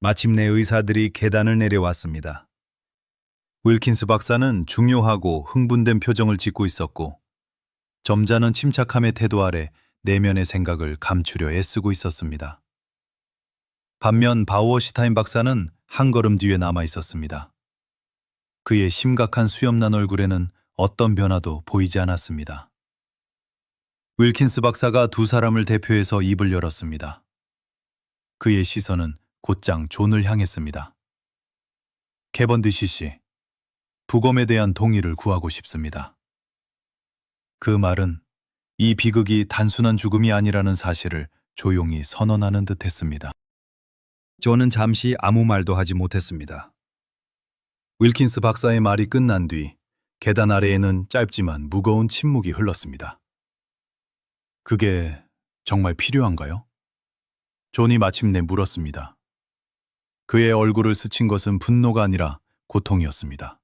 마침내 의사들이 계단을 내려왔습니다. 윌킨스 박사는 중요하고 흥분된 표정을 짓고 있었고, 점잖은 침착함의 태도 아래 내면의 생각을 감추려 애쓰고 있었습니다. 반면 바우어시타인 박사는 한 걸음 뒤에 남아 있었습니다. 그의 심각한 수염난 얼굴에는 어떤 변화도 보이지 않았습니다. 윌킨스 박사가 두 사람을 대표해서 입을 열었습니다. 그의 시선은 곧장 존을 향했습니다. 캐번디시 씨, 부검에 대한 동의를 구하고 싶습니다. 그 말은 이 비극이 단순한 죽음이 아니라는 사실을 조용히 선언하는 듯 했습니다. 존은 잠시 아무 말도 하지 못했습니다. 윌킨스 박사의 말이 끝난 뒤 계단 아래에는 짧지만 무거운 침묵이 흘렀습니다. 그게 정말 필요한가요? 존이 마침내 물었습니다. 그의 얼굴을 스친 것은 분노가 아니라 고통이었습니다.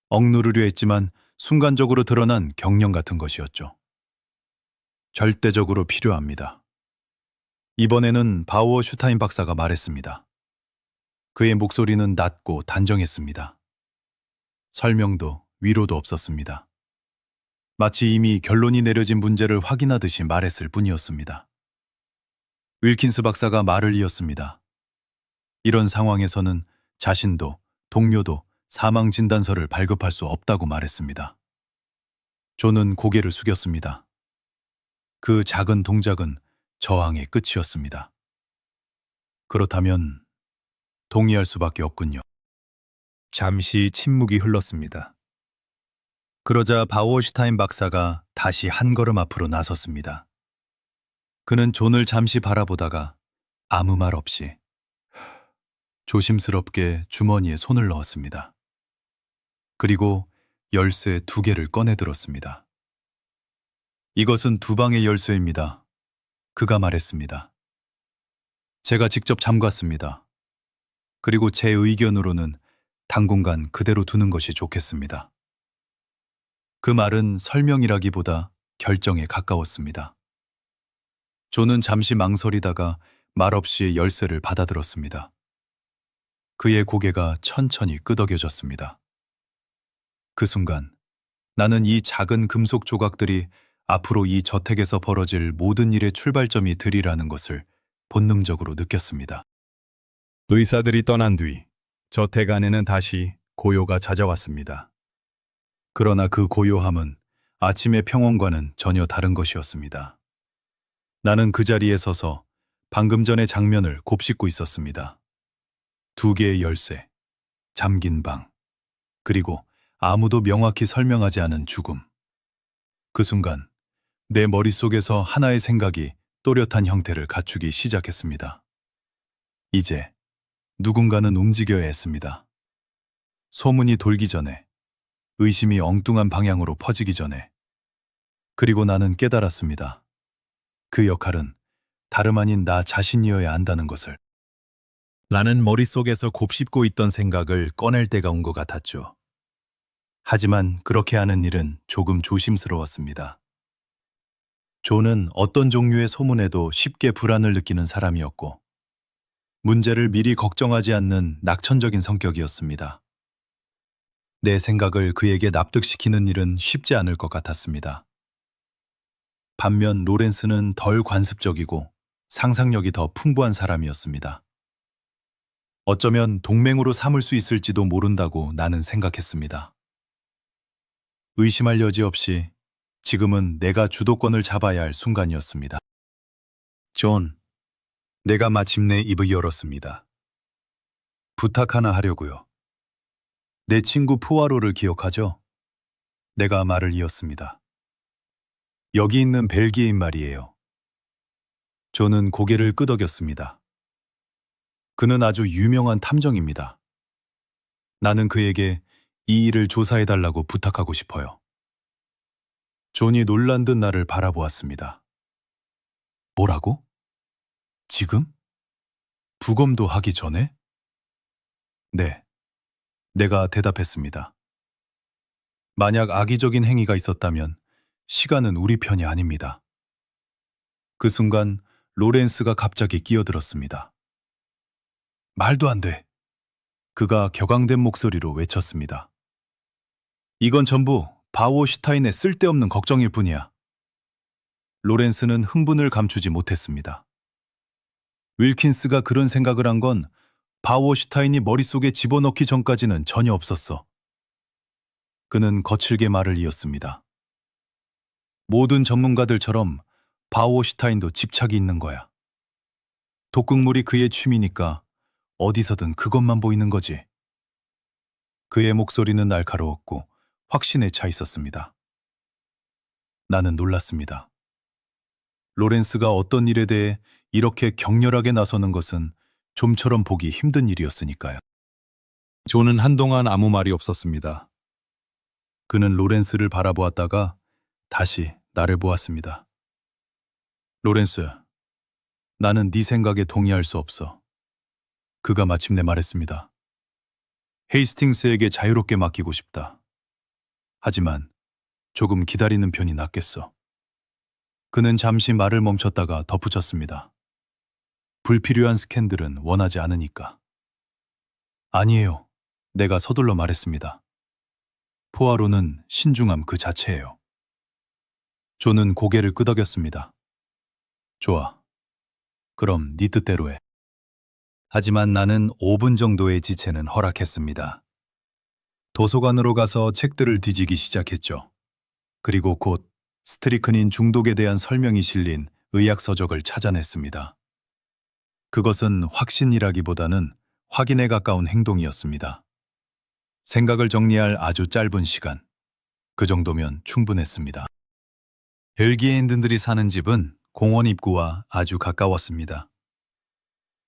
억누르려 했지만 순간적으로 드러난 경련 같은 것이었죠. 절대적으로 필요합니다. 이번에는 바우어 슈타인 박사가 말했습니다. 그의 목소리는 낮고 단정했습니다. 설명도 위로도 없었습니다. 마치 이미 결론이 내려진 문제를 확인하듯이 말했을 뿐이었습니다. 윌킨스 박사가 말을 이었습니다. 이런 상황에서는 자신도 동료도 사망 진단서를 발급할 수 없다고 말했습니다. 존은 고개를 숙였습니다. 그 작은 동작은 저항의 끝이었습니다. 그렇다면 동의할 수밖에 없군요. 잠시 침묵이 흘렀습니다. 그러자 바우어슈타인 박사가 다시 한 걸음 앞으로 나섰습니다. 그는 존을 잠시 바라보다가 아무 말 없이 조심스럽게 주머니에 손을 넣었습니다. 그리고 열쇠 2개를 꺼내 들었습니다. 이것은 두 방의 열쇠입니다. 그가 말했습니다. 제가 직접 잠갔습니다. 그리고 제 의견으로는 당분간 그대로 두는 것이 좋겠습니다. 그 말은 설명이라기보다 결정에 가까웠습니다. 존은 잠시 망설이다가 말없이 열쇠를 받아들었습니다. 그의 고개가 천천히 끄덕여졌습니다. 그 순간 나는 이 작은 금속 조각들이 앞으로 이 저택에서 벌어질 모든 일의 출발점이 되리라는 것을 본능적으로 느꼈습니다. 의사들이 떠난 뒤 저택 안에는 다시 고요가 찾아왔습니다. 그러나 그 고요함은 아침의 평온과는 전혀 다른 것이었습니다. 나는 그 자리에 서서 방금 전의 장면을 곱씹고 있었습니다. 2개의 열쇠, 잠긴 방, 그리고 아무도 명확히 설명하지 않은 죽음. 그 순간 내 머릿속에서 하나의 생각이 또렷한 형태를 갖추기 시작했습니다. 이제 누군가는 움직여야 했습니다. 소문이 돌기 전에, 의심이 엉뚱한 방향으로 퍼지기 전에. 그리고 나는 깨달았습니다. 그 역할은 다름 아닌 나 자신이어야 한다는 것을. 나는 머릿속에서 곱씹고 있던 생각을 꺼낼 때가 온 것 같았죠. 하지만 그렇게 하는 일은 조금 조심스러웠습니다. 존은 어떤 종류의 소문에도 쉽게 불안을 느끼는 사람이었고, 문제를 미리 걱정하지 않는 낙천적인 성격이었습니다. 내 생각을 그에게 납득시키는 일은 쉽지 않을 것 같았습니다. 반면 로렌스는 덜 관습적이고 상상력이 더 풍부한 사람이었습니다. 어쩌면 동맹으로 삼을 수 있을지도 모른다고 나는 생각했습니다. 의심할 여지 없이 지금은 내가 주도권을 잡아야 할 순간이었습니다. 존, 내가 마침내 입을 열었습니다. 부탁 하나 하려고요. 내 친구 푸아로를 기억하죠? 내가 말을 이었습니다. 여기 있는 벨기에인 말이에요. 존은 고개를 끄덕였습니다. 그는 아주 유명한 탐정입니다. 나는 그에게 이 일을 조사해달라고 부탁하고 싶어요. 존이 놀란 듯 나를 바라보았습니다. 뭐라고? 지금? 부검도 하기 전에? 네, 내가 대답했습니다. 만약 악의적인 행위가 있었다면 시간은 우리 편이 아닙니다. 그 순간 로렌스가 갑자기 끼어들었습니다. 말도 안 돼. 그가 격앙된 목소리로 외쳤습니다. 이건 전부 바우어슈타인의 쓸데없는 걱정일 뿐이야. 로렌스는 흥분을 감추지 못했습니다. 윌킨스가 그런 생각을 한 건 바우어슈타인이 머릿속에 집어넣기 전까지는 전혀 없었어. 그는 거칠게 말을 이었습니다. 모든 전문가들처럼 바우어슈타인도 집착이 있는 거야. 독극물이 그의 취미니까 어디서든 그것만 보이는 거지. 그의 목소리는 날카로웠고 확신에 차 있었습니다. 나는 놀랐습니다. 로렌스가 어떤 일에 대해 이렇게 격렬하게 나서는 것은 좀처럼 보기 힘든 일이었으니까요. 존은 한동안 아무 말이 없었습니다. 그는 로렌스를 바라보았다가 다시 나를 보았습니다. 로렌스, 나는 네 생각에 동의할 수 없어. 그가 마침내 말했습니다. 헤이스팅스에게 자유롭게 맡기고 싶다. 하지만 조금 기다리는 편이 낫겠어. 그는 잠시 말을 멈췄다가 덧붙였습니다. 불필요한 스캔들은 원하지 않으니까. 아니에요. 내가 서둘러 말했습니다. 포아로는 신중함 그 자체예요. 존은 고개를 끄덕였습니다. 좋아. 그럼 네 뜻대로 해. 하지만 나는 5분 정도의 지체는 허락했습니다. 도서관으로 가서 책들을 뒤지기 시작했죠. 그리고 곧 스트리크닌 중독에 대한 설명이 실린 의학 서적을 찾아냈습니다. 그것은 확신이라기보다는 확인에 가까운 행동이었습니다. 생각을 정리할 아주 짧은 시간. 그 정도면 충분했습니다. 벨기에인들이 사는 집은 공원 입구와 아주 가까웠습니다.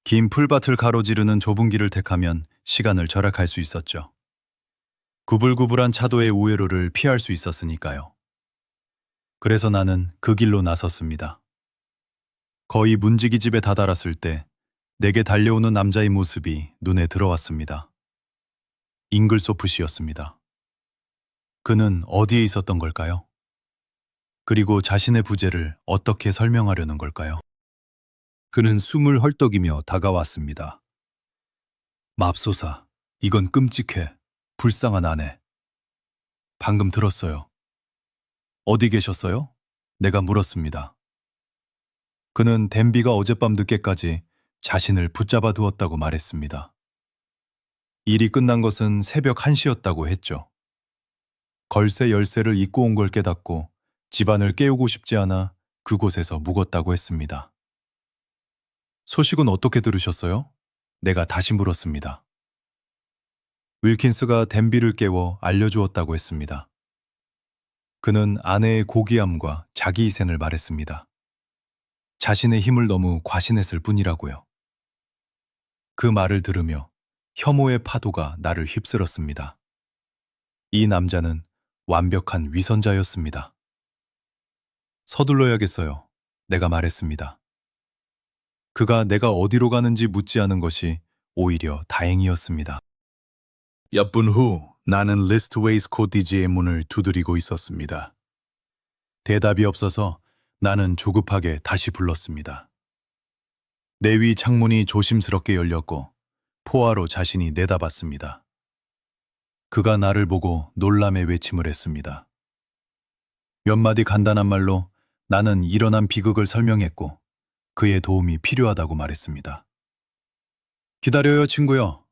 긴 풀밭을 가로지르는 좁은 길을 택하면 시간을 절약할 수 있었죠. 구불구불한 차도의 우회로를 피할 수 있었으니까요. 그래서 나는 그 길로 나섰습니다. 거의 문지기 집에 다다랐을 때 내게 달려오는 남자의 모습이 눈에 들어왔습니다. 잉글소프 씨였습니다. 그는 어디에 있었던 걸까요? 그리고 자신의 부재를 어떻게 설명하려는 걸까요? 그는 숨을 헐떡이며 다가왔습니다. 맙소사, 이건 끔찍해. 불쌍한 아내. 방금 들었어요. 어디 계셨어요? 내가 물었습니다. 그는 댄비가 어젯밤 늦게까지 자신을 붙잡아 두었다고 말했습니다. 일이 끝난 것은 새벽 1시였다고 했죠. 걸쇠 열쇠를 잊고 온 걸 깨닫고 집안을 깨우고 싶지 않아 그곳에서 묵었다고 했습니다. 소식은 어떻게 들으셨어요? 내가 다시 물었습니다. 윌킨스가 댄비를 깨워 알려주었다고 했습니다. 그는 아내의 고귀함과 자기희생을 말했습니다. 자신의 힘을 너무 과신했을 뿐이라고요. 그 말을 들으며 혐오의 파도가 나를 휩쓸었습니다. 이 남자는 완벽한 위선자였습니다. 서둘러야겠어요. 내가 말했습니다. 그가 내가 어디로 가는지 묻지 않은 것이 오히려 다행이었습니다. 몇 분 후 나는 리스트웨이스 코티지의 문을 두드리고 있었습니다. 대답이 없어서 나는 조급하게 다시 불렀습니다. 내위 창문이 조심스럽게 열렸고 포아로 자신이 내다봤습니다. 그가 나를 보고 놀람의 외침을 했습니다. 몇 마디 간단한 말로 나는 일어난 비극을 설명했고 그의 도움이 필요하다고 말했습니다. 기다려요, 친구요.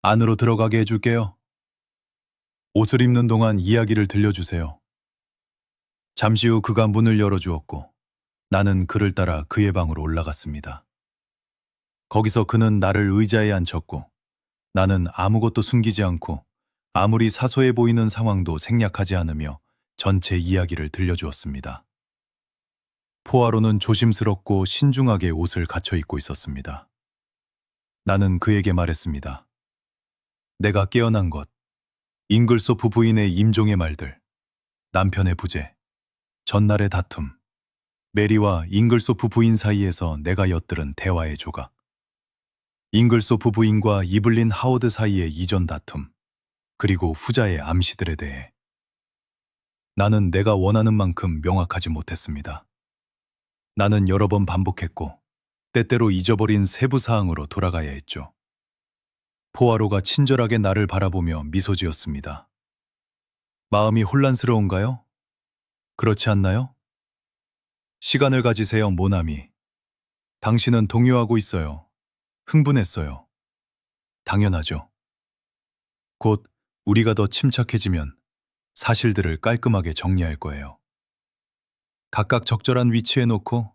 안으로 들어가게 해줄게요. 옷을 입는 동안 이야기를 들려주세요. 잠시 후 그가 문을 열어주었고 나는 그를 따라 그의 방으로 올라갔습니다. 거기서 그는 나를 의자에 앉혔고 나는 아무것도 숨기지 않고 아무리 사소해 보이는 상황도 생략하지 않으며 전체 이야기를 들려주었습니다. 포아로는 조심스럽고 신중하게 옷을 갖춰 입고 있었습니다. 나는 그에게 말했습니다. 내가 깨어난 것, 잉글소프 부인의 임종의 말들, 남편의 부재, 전날의 다툼, 메리와 잉글소프 부인 사이에서 내가 엿들은 대화의 조각, 잉글소프 부인과 이블린 하워드 사이의 이전 다툼, 그리고 후자의 암시들에 대해 나는 내가 원하는 만큼 명확하지 못했습니다. 나는 여러 번 반복했고 때때로 잊어버린 세부 사항으로 돌아가야 했죠. 포아로가 친절하게 나를 바라보며 미소 지었습니다. 마음이 혼란스러운가요? 그렇지 않나요? 시간을 가지세요, 모나미. 당신은 동요하고 있어요. 흥분했어요. 당연하죠. 곧 우리가 더 침착해지면 사실들을 깔끔하게 정리할 거예요. 각각 적절한 위치에 놓고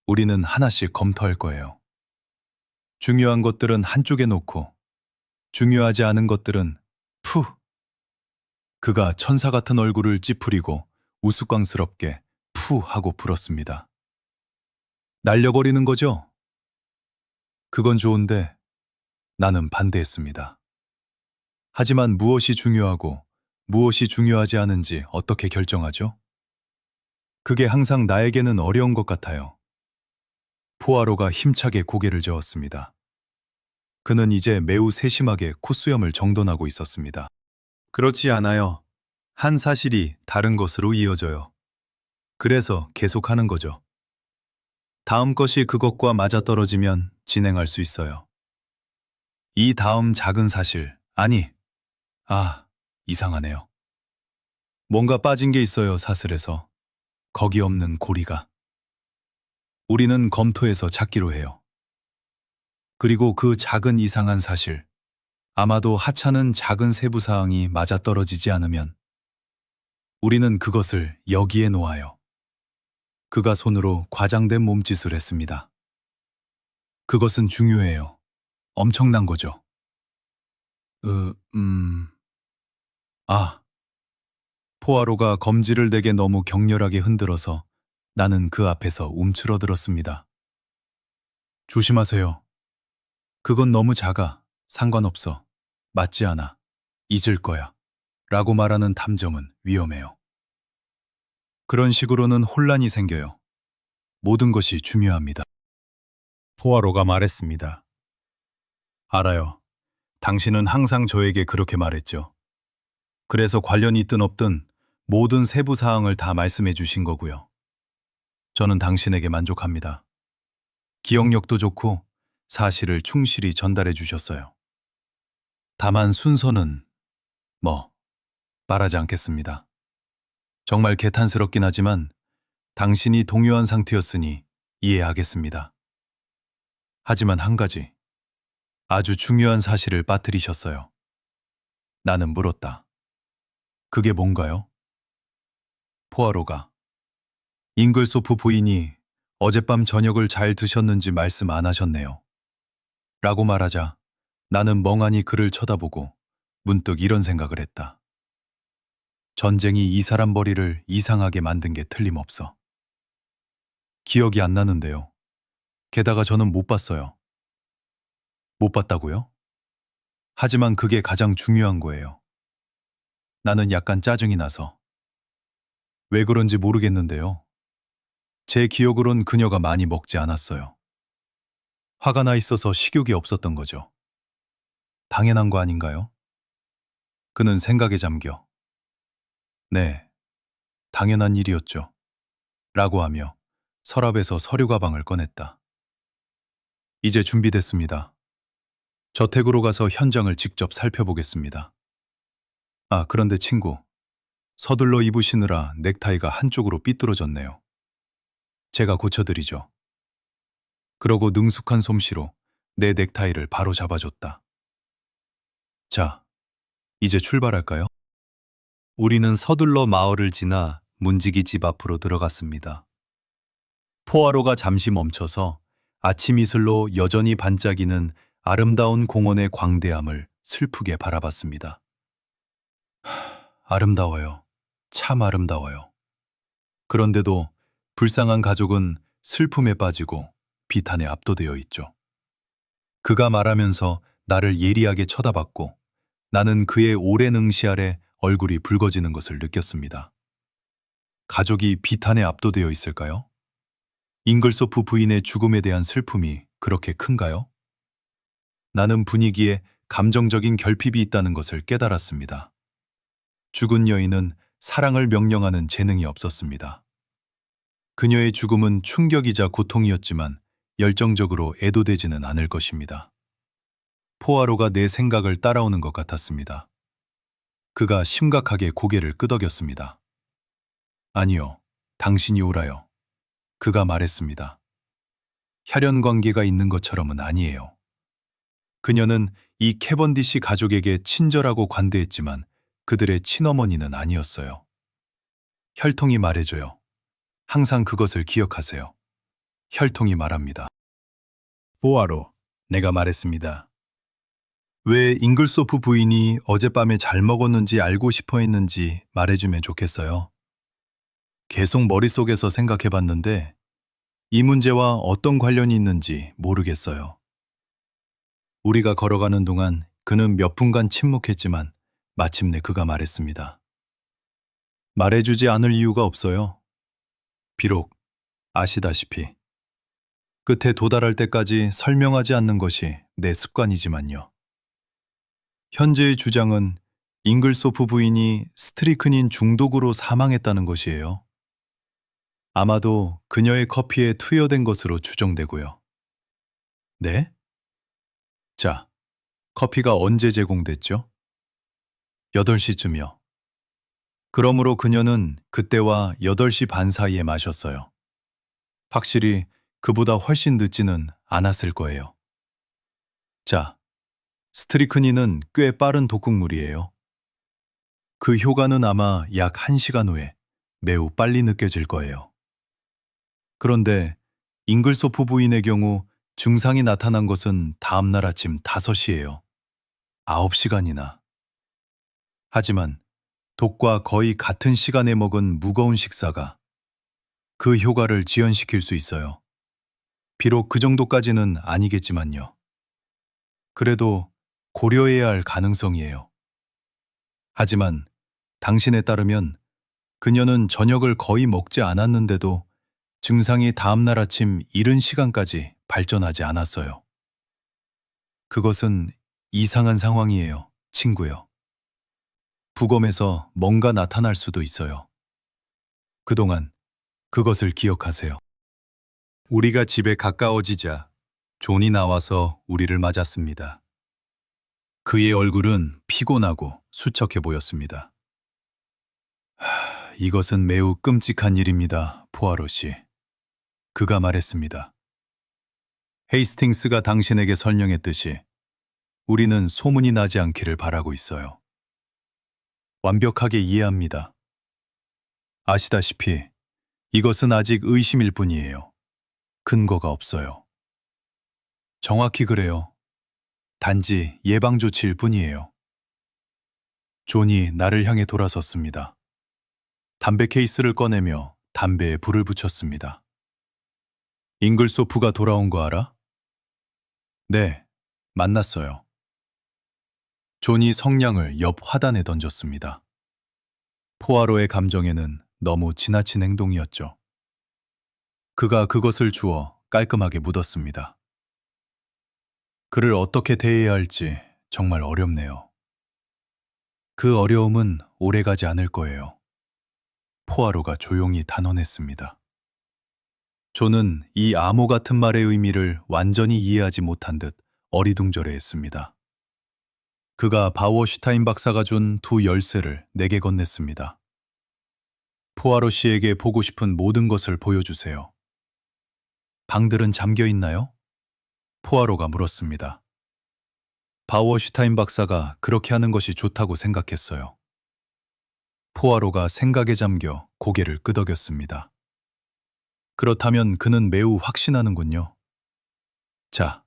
우리는 하나씩 검토할 거예요. 중요한 것들은 한쪽에 놓고 중요하지 않은 것들은 푸. 그가 천사 같은 얼굴을 찌푸리고 우스꽝스럽게 푸 하고 불었습니다. 날려버리는 거죠? 그건 좋은데 나는 반대했습니다. 하지만 무엇이 중요하고 무엇이 중요하지 않은지 어떻게 결정하죠? 그게 항상 나에게는 어려운 것 같아요. 포아로가 힘차게 고개를 저었습니다. 그는 이제 매우 세심하게 콧수염을 정돈하고 있었습니다. 그렇지 않아요. 한 사실이 다른 것으로 이어져요. 그래서 계속하는 거죠. 다음 것이 그것과 맞아떨어지면 진행할 수 있어요. 이 다음 작은 사실, 아니, 이상하네요. 뭔가 빠진 게 있어요, 사슬에서. 거기 없는 고리가. 우리는 검토해서 찾기로 해요. 그리고 그 작은 이상한 사실, 아마도 하찮은 작은 세부 사항이 맞아떨어지지 않으면 우리는 그것을 여기에 놓아요. 그가 손으로 과장된 몸짓을 했습니다. 그것은 중요해요. 엄청난 거죠. 으, 음... 아, 포아로가 검지를 내게 너무 격렬하게 흔들어서 나는 그 앞에서 움츠러들었습니다. 조심하세요. 그건 너무 작아. 상관없어. 맞지 않아. 잊을 거야. 라고 말하는 탐정은 위험해요. 그런 식으로는 혼란이 생겨요. 모든 것이 중요합니다. 포아로가 말했습니다. 알아요. 당신은 항상 저에게 그렇게 말했죠. 그래서 관련이 있든 없든 모든 세부 사항을 다 말씀해 주신 거고요. 저는 당신에게 만족합니다. 기억력도 좋고 사실을 충실히 전달해 주셨어요. 다만 순서는 말하지 않겠습니다. 정말 개탄스럽긴 하지만 당신이 동요한 상태였으니 이해하겠습니다. 하지만 한 가지, 아주 중요한 사실을 빠뜨리셨어요. 나는 물었다. 그게 뭔가요? 포아로가. 잉글소프 부인이 어젯밤 저녁을 잘 드셨는지 말씀 안 하셨네요. 라고 말하자 나는 멍하니 그를 쳐다보고 문득 이런 생각을 했다. 전쟁이 이 사람 머리를 이상하게 만든 게 틀림없어. 기억이 안 나는데요. 게다가 저는 못 봤어요. 못 봤다고요? 하지만 그게 가장 중요한 거예요. 나는 약간 짜증이 나서. 왜 그런지 모르겠는데요. 제 기억으론 그녀가 많이 먹지 않았어요. 화가 나 있어서 식욕이 없었던 거죠. 당연한 거 아닌가요? 그는 생각에 잠겨. 네, 당연한 일이었죠. 라고 하며 서랍에서 서류 가방을 꺼냈다. 이제 준비됐습니다. 저택으로 가서 현장을 직접 살펴보겠습니다. 그런데 친구, 서둘러 입으시느라 넥타이가 한쪽으로 삐뚤어졌네요. 제가 고쳐드리죠. 그러고 능숙한 솜씨로 내 넥타이를 바로 잡아줬다. 자, 이제 출발할까요? 우리는 서둘러 마을을 지나 문지기 집 앞으로 들어갔습니다. 포아로가 잠시 멈춰서 아침 이슬로 여전히 반짝이는 아름다운 공원의 광대함을 슬프게 바라봤습니다. 아름다워요. 참 아름다워요. 그런데도 불쌍한 가족은 슬픔에 빠지고 비탄에 압도되어 있죠. 그가 말하면서 나를 예리하게 쳐다봤고 나는 그의 오랜 응시 아래 얼굴이 붉어지는 것을 느꼈습니다. 가족이 비탄에 압도되어 있을까요? 잉글소프 부인의 죽음에 대한 슬픔이 그렇게 큰가요? 나는 분위기에 감정적인 결핍이 있다는 것을 깨달았습니다. 죽은 여인은 사랑을 명령하는 재능이 없었습니다. 그녀의 죽음은 충격이자 고통이었지만 열정적으로 애도되지는 않을 것입니다. 포아로가 내 생각을 따라오는 것 같았습니다. 그가 심각하게 고개를 끄덕였습니다. 아니요, 당신이 옳아요. 그가 말했습니다. 혈연 관계가 있는 것처럼은 아니에요. 그녀는 이 캐번디시 가족에게 친절하고 관대했지만 그들의 친어머니는 아니었어요. 혈통이 말해줘요. 항상 그것을 기억하세요. 혈통이 말합니다. 포아로, 내가 말했습니다. 왜 잉글소프 부인이 어젯밤에 잘 먹었는지 알고 싶어 했는지 말해주면 좋겠어요. 계속 머릿속에서 생각해봤는데 이 문제와 어떤 관련이 있는지 모르겠어요. 우리가 걸어가는 동안 그는 몇 분간 침묵했지만 마침내 그가 말했습니다. 말해주지 않을 이유가 없어요. 비록 아시다시피 끝에 도달할 때까지 설명하지 않는 것이 내 습관이지만요. 현재의 주장은 잉글소프 부인이 스트리크닌 중독으로 사망했다는 것이에요. 아마도 그녀의 커피에 투여된 것으로 추정되고요. 네? 자, 커피가 언제 제공됐죠? 8시쯤이요. 그러므로 그녀는 그때와 8시 반 사이에 마셨어요. 확실히 그보다 훨씬 늦지는 않았을 거예요. 자, 스트리크닌은 꽤 빠른 독극물이에요. 그 효과는 아마 약 1시간 후에 매우 빨리 느껴질 거예요. 그런데 잉글소프 부인의 경우 증상이 나타난 것은 다음날 아침 5시예요. 9시간이나. 하지만 독과 거의 같은 시간에 먹은 무거운 식사가 그 효과를 지연시킬 수 있어요. 비록 그 정도까지는 아니겠지만요. 그래도 고려해야 할 가능성이에요. 하지만 당신에 따르면 그녀는 저녁을 거의 먹지 않았는데도 증상이 다음날 아침 이른 시간까지 발전하지 않았어요. 그것은 이상한 상황이에요, 친구요. 부검에서 뭔가 나타날 수도 있어요. 그동안 그것을 기억하세요. 우리가 집에 가까워지자 존이 나와서 우리를 맞았습니다. 그의 얼굴은 피곤하고 수척해 보였습니다. 이것은 매우 끔찍한 일입니다, 포아로 씨. 그가 말했습니다. 헤이스팅스가 당신에게 설명했듯이 우리는 소문이 나지 않기를 바라고 있어요. 완벽하게 이해합니다. 아시다시피 이것은 아직 의심일 뿐이에요. 근거가 없어요. 정확히 그래요. 단지 예방조치일 뿐이에요. 존이 나를 향해 돌아섰습니다. 담배 케이스를 꺼내며 담배에 불을 붙였습니다. 잉글소프가 돌아온 거 알아? 네, 만났어요. 존이 성냥을 옆 화단에 던졌습니다. 포아로의 감정에는 너무 지나친 행동이었죠. 그가 그것을 주워 깔끔하게 묻었습니다. 그를 어떻게 대해야 할지 정말 어렵네요. 그 어려움은 오래가지 않을 거예요. 포아로가 조용히 단언했습니다. 존은 이 암호 같은 말의 의미를 완전히 이해하지 못한 듯 어리둥절해했습니다. 그가 바우어슈타인 박사가 준 2열쇠를 내게 건넸습니다. 포아로 씨에게 보고 싶은 모든 것을 보여주세요. 방들은 잠겨 있나요? 포아로가 물었습니다. 바우어슈타인 박사가 그렇게 하는 것이 좋다고 생각했어요. 포아로가 생각에 잠겨 고개를 끄덕였습니다. 그렇다면 그는 매우 확신하는군요. 자,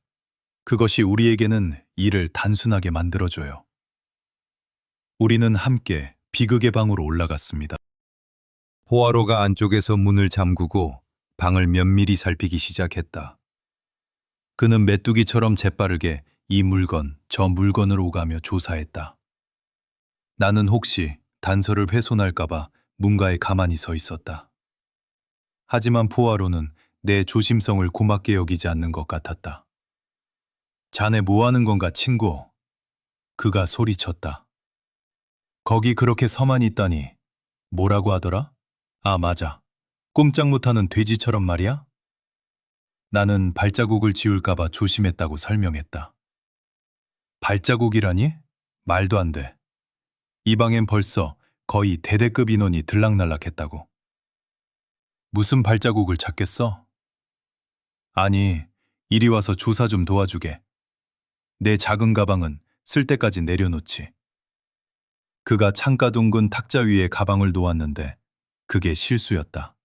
그것이 우리에게는 일을 단순하게 만들어줘요. 우리는 함께 비극의 방으로 올라갔습니다. 포아로가 안쪽에서 문을 잠그고 방을 면밀히 살피기 시작했다. 그는 메뚜기처럼 재빠르게 이 물건, 저 물건을 오가며 조사했다. 나는 혹시 단서를 훼손할까봐 문가에 가만히 서 있었다. 하지만 포아로는 내 조심성을 고맙게 여기지 않는 것 같았다. 자네 뭐 하는 건가, 친구? 그가 소리쳤다. 거기 그렇게 서만 있다니. 뭐라고 하더라? 아, 맞아. 꼼짝 못하는 돼지처럼 말이야? 나는 발자국을 지울까봐 조심했다고 설명했다. 발자국이라니? 말도 안 돼. 이 방엔 벌써 거의 대대급 인원이 들락날락했다고. 무슨 발자국을 찾겠어? 아니, 이리 와서 조사 좀 도와주게. 내 작은 가방은 쓸 때까지 내려놓지. 그가 창가 둥근 탁자 위에 가방을 놓았는데 그게 실수였다.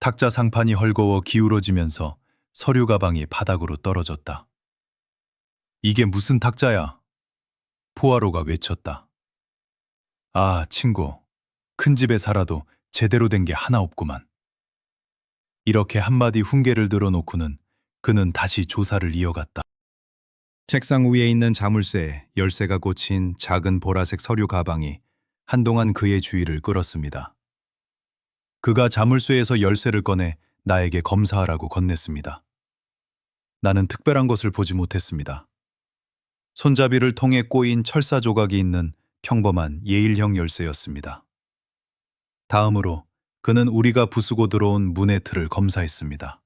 탁자 상판이 헐거워 기울어지면서 서류 가방이 바닥으로 떨어졌다. 이게 무슨 탁자야? 포아로가 외쳤다. 아, 친구. 큰 집에 살아도 제대로 된 게 하나 없구만. 이렇게 한마디 훈계를 들어놓고는 그는 다시 조사를 이어갔다. 책상 위에 있는 자물쇠에 열쇠가 꽂힌 작은 보라색 서류 가방이 한동안 그의 주의를 끌었습니다. 그가 자물쇠에서 열쇠를 꺼내 나에게 검사하라고 건넸습니다. 나는 특별한 것을 보지 못했습니다. 손잡이를 통해 꼬인 철사 조각이 있는 평범한 예일형 열쇠였습니다. 다음으로 그는 우리가 부수고 들어온 문의 틀을 검사했습니다.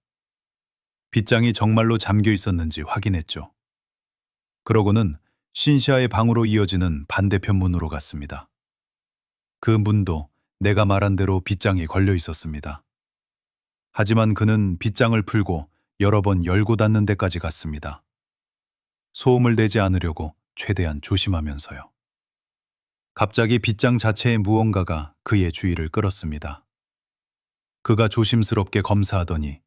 빗장이 정말로 잠겨 있었는지 확인했죠. 그러고는 신시아의 방으로 이어지는 반대편 문으로 갔습니다. 그 문도 내가 말한 대로 빗장이 걸려 있었습니다. 하지만 그는 빗장을 풀고 여러 번 열고 닫는 데까지 갔습니다. 소음을 내지 않으려고 최대한 조심하면서요. 갑자기 빗장 자체의 무언가가 그의 주의를 끌었습니다. 그가 조심스럽게 검사하더니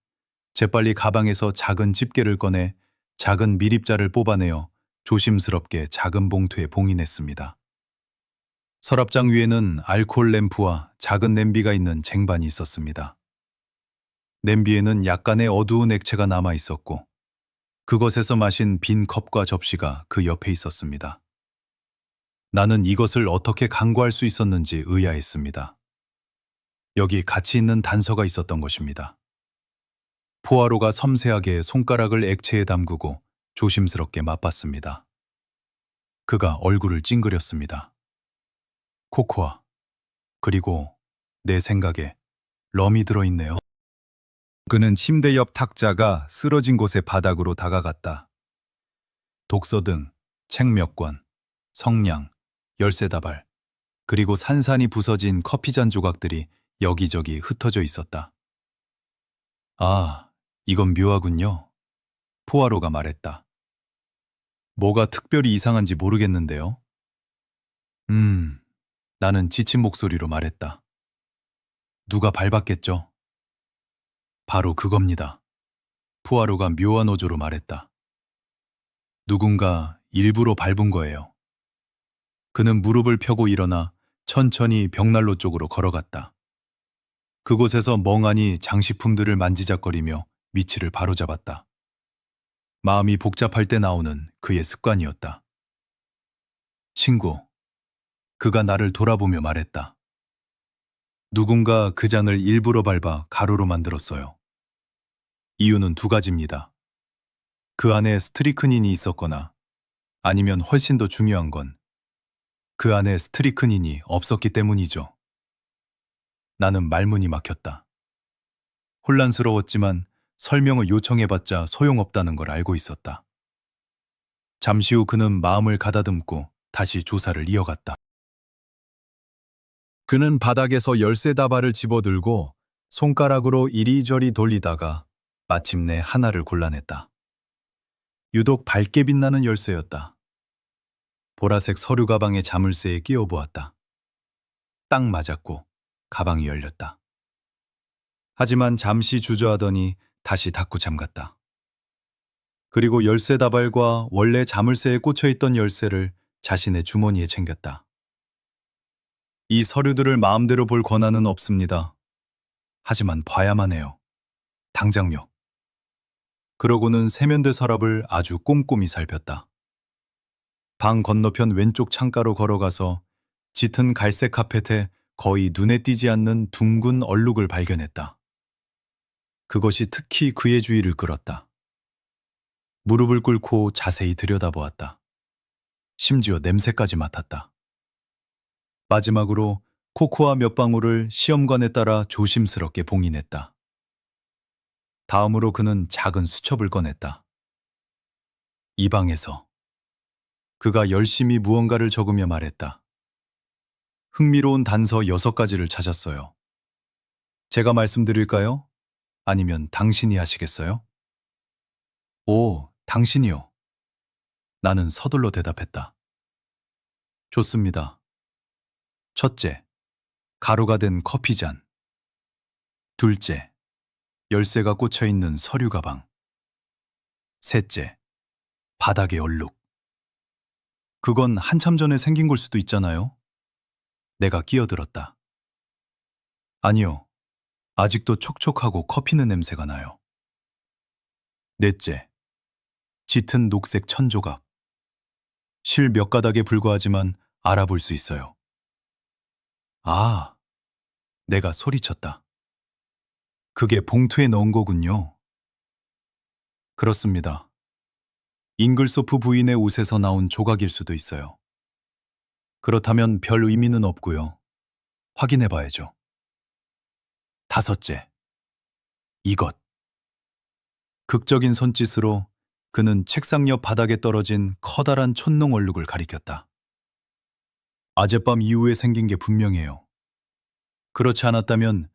재빨리 가방에서 작은 집게를 꺼내 작은 미립자를 뽑아내어 조심스럽게 작은 봉투에 봉인했습니다. 서랍장 위에는 알코올 램프와 작은 냄비가 있는 쟁반이 있었습니다. 냄비에는 약간의 어두운 액체가 남아 있었고 그것에서 마신 빈 컵과 접시가 그 옆에 있었습니다. 나는 이것을 어떻게 간과할 수 있었는지 의아했습니다. 여기 같이 있는 단서가 있었던 것입니다. 포아로가 섬세하게 손가락을 액체에 담그고 조심스럽게 맛봤습니다. 그가 얼굴을 찡그렸습니다. 코코아, 그리고 내 생각에 럼이 들어있네요. 그는 침대 옆 탁자가 쓰러진 곳의 바닥으로 다가갔다. 독서등, 책 몇 권, 성냥, 열쇠다발, 그리고 산산이 부서진 커피잔 조각들이 여기저기 흩어져 있었다. 아, 이건 묘하군요. 포아로가 말했다. 뭐가 특별히 이상한지 모르겠는데요. 나는 지친 목소리로 말했다. 누가 밟았겠죠? 바로 그겁니다. 포아로가 묘한 어조로 말했다. 누군가 일부러 밟은 거예요. 그는 무릎을 펴고 일어나 천천히 벽난로 쪽으로 걸어갔다. 그곳에서 멍하니 장식품들을 만지작거리며 위치를 바로잡았다. 마음이 복잡할 때 나오는 그의 습관이었다. 친구, 그가 나를 돌아보며 말했다. 누군가 그 잔을 일부러 밟아 가루로 만들었어요. 이유는 두 가지입니다. 그 안에 스트리크닌이 있었거나 아니면 훨씬 더 중요한 건 그 안에 스트리크닌이 없었기 때문이죠. 나는 말문이 막혔다. 혼란스러웠지만 설명을 요청해봤자 소용없다는 걸 알고 있었다. 잠시 후 그는 마음을 가다듬고 다시 조사를 이어갔다. 그는 바닥에서 열쇠 다발을 집어들고 손가락으로 이리저리 돌리다가 마침내 하나를 골라냈다. 유독 밝게 빛나는 열쇠였다. 보라색 서류 가방의 자물쇠에 끼워 보았다. 딱 맞았고 가방이 열렸다. 하지만 잠시 주저하더니 다시 닫고 잠갔다. 그리고 열쇠 다발과 원래 자물쇠에 꽂혀있던 열쇠를 자신의 주머니에 챙겼다. 이 서류들을 마음대로 볼 권한은 없습니다. 하지만 봐야만 해요. 당장요. 그러고는 세면대 서랍을 아주 꼼꼼히 살폈다. 방 건너편 왼쪽 창가로 걸어가서 짙은 갈색 카펫에 거의 눈에 띄지 않는 둥근 얼룩을 발견했다. 그것이 특히 그의 주의를 끌었다. 무릎을 꿇고 자세히 들여다보았다. 심지어 냄새까지 맡았다. 마지막으로 코코아 몇 방울을 시험관에 따라 조심스럽게 봉인했다. 다음으로 그는 작은 수첩을 꺼냈다. 이 방에서 그가 열심히 무언가를 적으며 말했다. 흥미로운 단서 6가지를 찾았어요. 제가 말씀드릴까요? 아니면 당신이 하시겠어요? 오, 당신이요. 나는 서둘러 대답했다. 좋습니다. 첫째, 가루가 된 커피잔. 둘째, 열쇠가 꽂혀 있는 서류 가방. 셋째, 바닥의 얼룩. 그건 한참 전에 생긴 걸 수도 있잖아요. 내가 끼어들었다. 아니요. 아직도 촉촉하고 커피는 냄새가 나요. 넷째, 짙은 녹색 천조각. 실 몇 가닥에 불과하지만 알아볼 수 있어요. 아, 내가 소리쳤다. 그게 봉투에 넣은 거군요. 그렇습니다. 잉글소프 부인의 옷에서 나온 조각일 수도 있어요. 그렇다면 별 의미는 없고요. 확인해 봐야죠. 다섯째, 이것. 극적인 손짓으로 그는 책상 옆 바닥에 떨어진 커다란 촛농 얼룩을 가리켰다. 어젯밤 이후에 생긴 게 분명해요. 그렇지 않았다면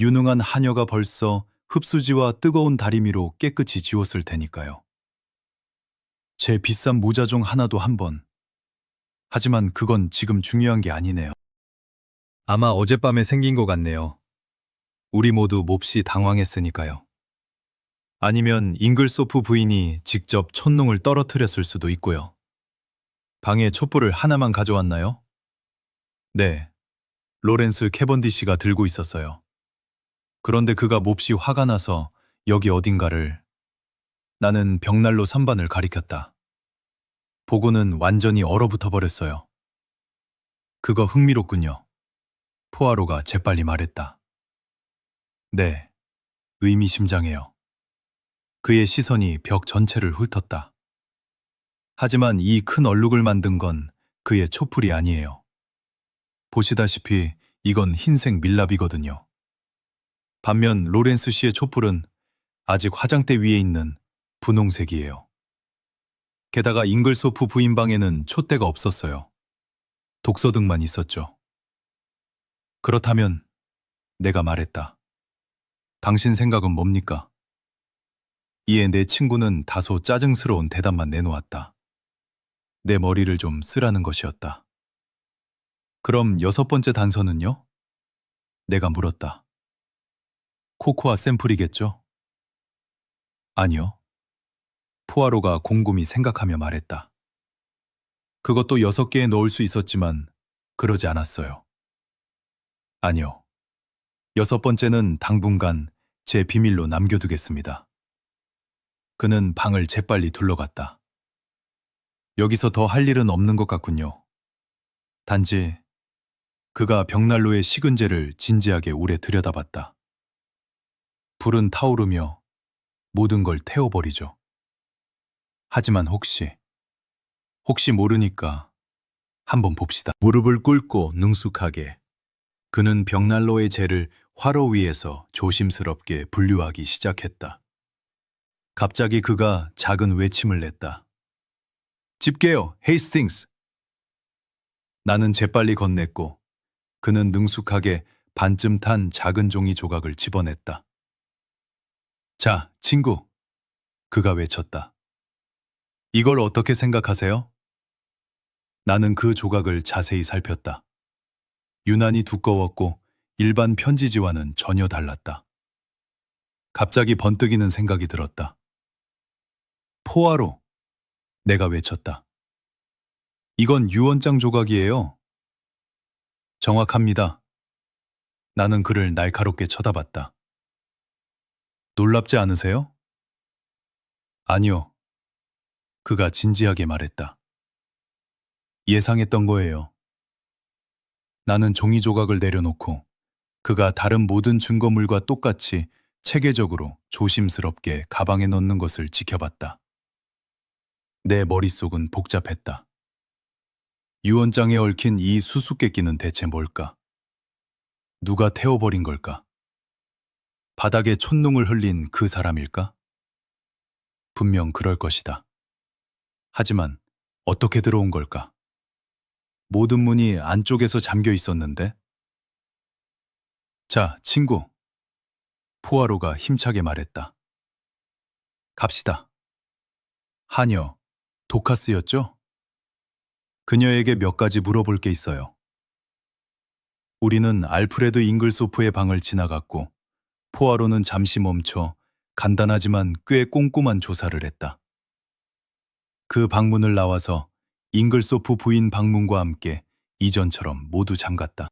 유능한 하녀가 벌써 흡수지와 뜨거운 다리미로 깨끗이 지웠을 테니까요. 제 비싼 모자 중 하나도 한 번. 하지만 그건 지금 중요한 게 아니네요. 아마 어젯밤에 생긴 것 같네요. 우리 모두 몹시 당황했으니까요. 아니면 잉글소프 부인이 직접 촛농을 떨어뜨렸을 수도 있고요. 방에 촛불을 하나만 가져왔나요? 네, 로렌스 캐번디시가 들고 있었어요. 그런데 그가 몹시 화가 나서 여기 어딘가를 나는 벽난로 선반을 가리켰다. 보고는 완전히 얼어붙어 버렸어요. 그거 흥미롭군요. 포아로가 재빨리 말했다. 네, 의미심장해요. 그의 시선이 벽 전체를 훑었다. 하지만 이 큰 얼룩을 만든 건 그의 촛불이 아니에요. 보시다시피 이건 흰색 밀랍이거든요. 반면 로렌스 씨의 촛불은 아직 화장대 위에 있는 분홍색이에요. 게다가 잉글소프 부인 방에는 촛대가 없었어요. 독서등만 있었죠. 그렇다면 내가 말했다. 당신 생각은 뭡니까? 이에 내 친구는 다소 짜증스러운 대답만 내놓았다. 내 머리를 좀 쓰라는 것이었다. 그럼 6번째 단서는요? 내가 물었다. 코코아 샘플이겠죠? 아니요. 포아로가 곰곰이 생각하며 말했다. 그것도 6개에 넣을 수 있었지만 그러지 않았어요. 아니요. 6번째는 당분간 제 비밀로 남겨두겠습니다. 그는 방을 재빨리 둘러갔다. 여기서 더 할 일은 없는 것 같군요. 단지 그가 벽난로의 식은 재를 진지하게 오래 들여다봤다. 불은 타오르며 모든 걸 태워버리죠. 하지만 혹시 모르니까 한번 봅시다. 무릎을 꿇고 능숙하게 그는 벽난로의 재를 화로 위에서 조심스럽게 분류하기 시작했다. 갑자기 그가 작은 외침을 냈다. 집게요, 헤이스팅스! 나는 재빨리 건넸고 그는 능숙하게 반쯤 탄 작은 종이 조각을 집어냈다. 자, 친구! 그가 외쳤다. 이걸 어떻게 생각하세요? 나는 그 조각을 자세히 살폈다. 유난히 두꺼웠고 일반 편지지와는 전혀 달랐다. 갑자기 번뜩이는 생각이 들었다. 포아로! 내가 외쳤다. 이건 유언장 조각이에요. 정확합니다. 나는 그를 날카롭게 쳐다봤다. 놀랍지 않으세요? 아니요. 그가 진지하게 말했다. 예상했던 거예요. 나는 종이 조각을 내려놓고 그가 다른 모든 증거물과 똑같이 체계적으로 조심스럽게 가방에 넣는 것을 지켜봤다. 내 머릿속은 복잡했다. 유언장에 얽힌 이 수수께끼는 대체 뭘까? 누가 태워버린 걸까? 바닥에 촛농을 흘린 그 사람일까? 분명 그럴 것이다. 하지만 어떻게 들어온 걸까? 모든 문이 안쪽에서 잠겨 있었는데? 자, 친구. 포아로가 힘차게 말했다. 갑시다. 하녀, 도카스였죠? 그녀에게 몇 가지 물어볼 게 있어요. 우리는 알프레드 잉글소프의 방을 지나갔고, 포아로는 잠시 멈춰 간단하지만 꽤 꼼꼼한 조사를 했다. 그 방문을 나와서 잉글소프 부인 방문과 함께 이전처럼 모두 잠갔다.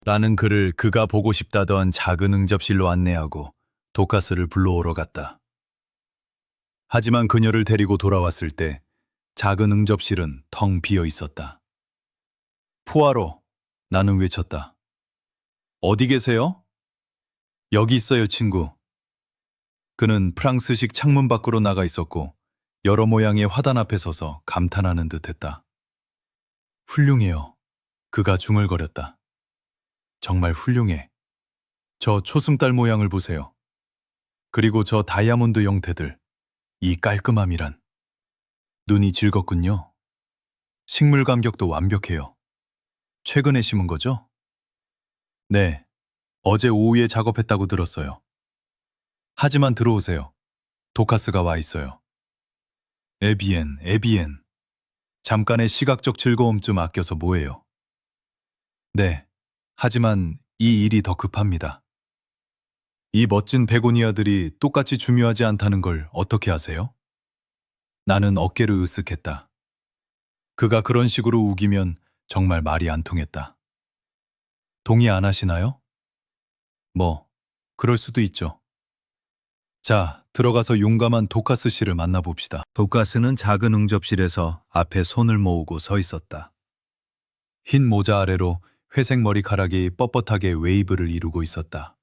나는 그를 그가 보고 싶다던 작은 응접실로 안내하고 도카스를 불러오러 갔다. 하지만 그녀를 데리고 돌아왔을 때 작은 응접실은 텅 비어 있었다. 포아로, 나는 외쳤다. 어디 계세요? 여기 있어요, 친구. 그는 프랑스식 창문 밖으로 나가 있었고 여러 모양의 화단 앞에 서서 감탄하는 듯 했다. 훌륭해요. 그가 중얼거렸다. 정말 훌륭해. 저 초승달 모양을 보세요. 그리고 저 다이아몬드 형태들. 이 깔끔함이란. 눈이 즐겁군요. 식물 감격도 완벽해요. 최근에 심은 거죠? 네. 어제 오후에 작업했다고 들었어요. 하지만 들어오세요. 도카스가 와 있어요. 에비엔, 에비엔. 잠깐의 시각적 즐거움 좀 아껴서 뭐해요? 네. 하지만 이 일이 더 급합니다. 이 멋진 베고니아들이 똑같이 중요하지 않다는 걸 어떻게 아세요? 나는 어깨를 으쓱했다. 그가 그런 식으로 우기면 정말 말이 안 통했다. 동의 안 하시나요? 뭐, 그럴 수도 있죠. 자, 들어가서 용감한 도카스 씨를 만나봅시다. 도카스는 작은 응접실에서 앞에 손을 모으고 서 있었다. 흰 모자 아래로 회색 머리카락이 뻣뻣하게 웨이브를 이루고 있었다.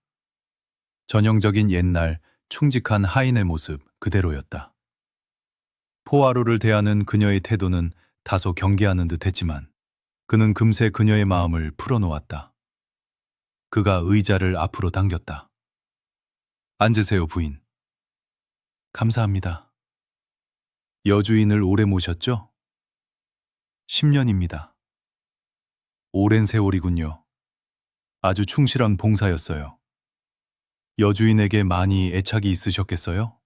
전형적인 옛날 충직한 하인의 모습 그대로였다. 포아로를 대하는 그녀의 태도는 다소 경계하는 듯 했지만 그는 금세 그녀의 마음을 풀어놓았다. 그가 의자를 앞으로 당겼다. 앉으세요, 부인. 감사합니다. 여주인을 오래 모셨죠? 10년입니다. 오랜 세월이군요. 아주 충실한 봉사였어요. 여주인에게 많이 애착이 있으셨겠어요?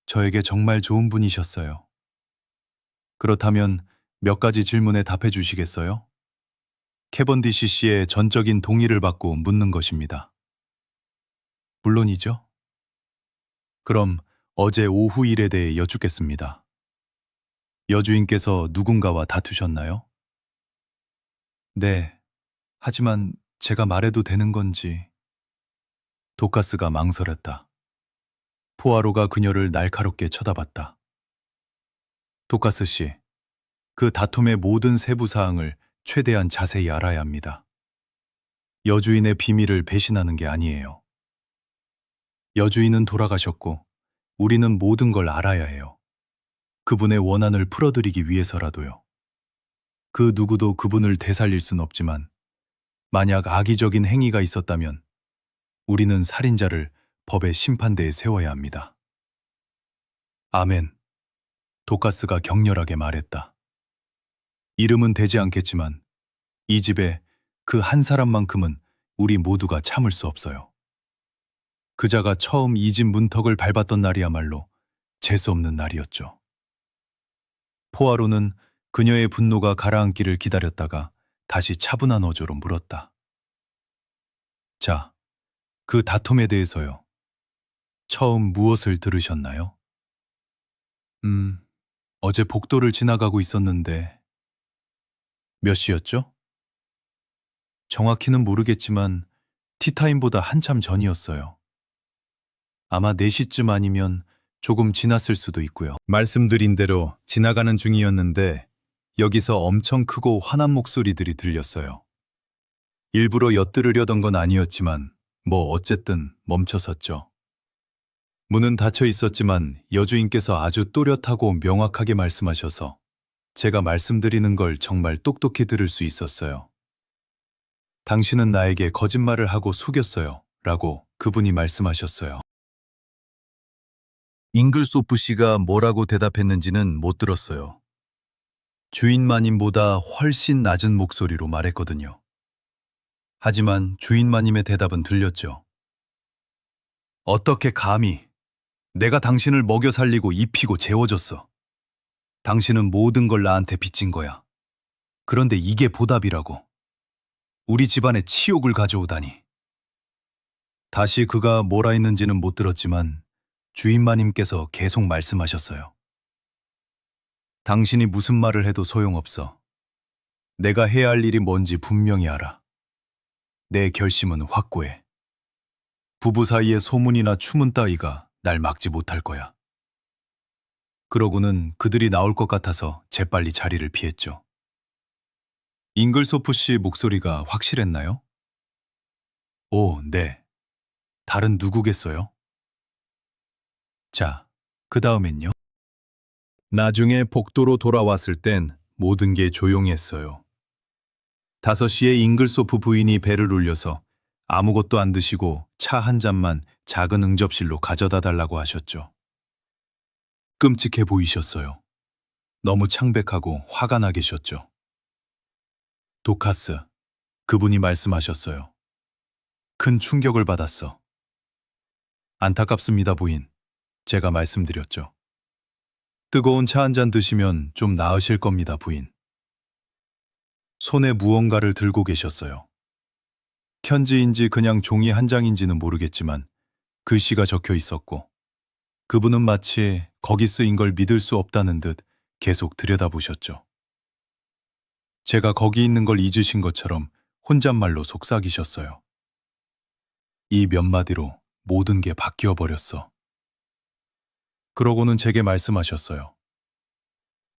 저에게 정말 좋은 분이셨어요. 그렇다면 몇 가지 질문에 답해 주시겠어요? 캐번디시 씨의 전적인 동의를 받고 묻는 것입니다. 물론이죠. 그럼 어제 오후 일에 대해 여쭙겠습니다. 여주인께서 누군가와 다투셨나요? 네. 하지만 제가 말해도 되는 건지. 도카스가 망설였다. 포아로가 그녀를 날카롭게 쳐다봤다. 도카스 씨, 그 다툼의 모든 세부 사항을 최대한 자세히 알아야 합니다. 여주인의 비밀을 배신하는 게 아니에요. 여주인은 돌아가셨고 우리는 모든 걸 알아야 해요. 그분의 원한을 풀어드리기 위해서라도요. 그 누구도 그분을 되살릴 순 없지만 만약 악의적인 행위가 있었다면 우리는 살인자를 법의 심판대에 세워야 합니다. 아멘. 도카스가 격렬하게 말했다. 이름은 되지 않겠지만 이 집에 그 한 사람만큼은 우리 모두가 참을 수 없어요. 그자가 처음 이 집 문턱을 밟았던 날이야말로 재수없는 날이었죠. 포아로는 그녀의 분노가 가라앉기를 기다렸다가 다시 차분한 어조로 물었다. 자, 그 다툼에 대해서요. 처음 무엇을 들으셨나요? 어제 복도를 지나가고 있었는데 몇 시였죠? 정확히는 모르겠지만 티타임보다 한참 전이었어요. 아마 4시쯤 아니면 조금 지났을 수도 있고요. 말씀드린 대로 지나가는 중이었는데 여기서 엄청 크고 화난 목소리들이 들렸어요. 일부러 엿들으려던 건 아니었지만 뭐 어쨌든 멈춰섰죠. 문은 닫혀 있었지만 여주인께서 아주 또렷하고 명확하게 말씀하셔서 제가 말씀드리는 걸 정말 똑똑히 들을 수 있었어요. 당신은 나에게 거짓말을 하고 속였어요. 라고 그분이 말씀하셨어요. 잉글소프 씨가 뭐라고 대답했는지는 못 들었어요. 주인 마님보다 훨씬 낮은 목소리로 말했거든요. 하지만 주인 마님의 대답은 들렸죠. 어떻게 감히? 내가 당신을 먹여 살리고 입히고 재워줬어. 당신은 모든 걸 나한테 빚진 거야. 그런데 이게 보답이라고. 우리 집안에 치욕을 가져오다니. 다시 그가 뭐라 했는지는 못 들었지만 주인 마님께서 계속 말씀하셨어요. 당신이 무슨 말을 해도 소용없어. 내가 해야 할 일이 뭔지 분명히 알아. 내 결심은 확고해. 부부 사이의 소문이나 추문 따위가 날 막지 못할 거야. 그러고는 그들이 나올 것 같아서 재빨리 자리를 피했죠. 잉글소프 씨 목소리가 확실했나요? 오, 네. 다른 누구겠어요? 자, 그 다음엔요? 나중에 복도로 돌아왔을 땐 모든 게 조용했어요. 5시에 잉글소프 부인이 배를 울려서 아무것도 안 드시고 차 한 잔만 작은 응접실로 가져다 달라고 하셨죠. 끔찍해 보이셨어요. 너무 창백하고 화가 나 계셨죠. 도카스, 그분이 말씀하셨어요. 큰 충격을 받았어. 안타깝습니다, 부인. 제가 말씀드렸죠. 뜨거운 차 한 잔 드시면 좀 나으실 겁니다, 부인. 손에 무언가를 들고 계셨어요. 편지인지 그냥 종이 한 장인지는 모르겠지만 글씨가 적혀 있었고 그분은 마치 거기 쓰인 걸 믿을 수 없다는 듯 계속 들여다보셨죠. 제가 거기 있는 걸 잊으신 것처럼 혼잣말로 속삭이셨어요. 이 몇 마디로 모든 게 바뀌어 버렸어. 그러고는 제게 말씀하셨어요.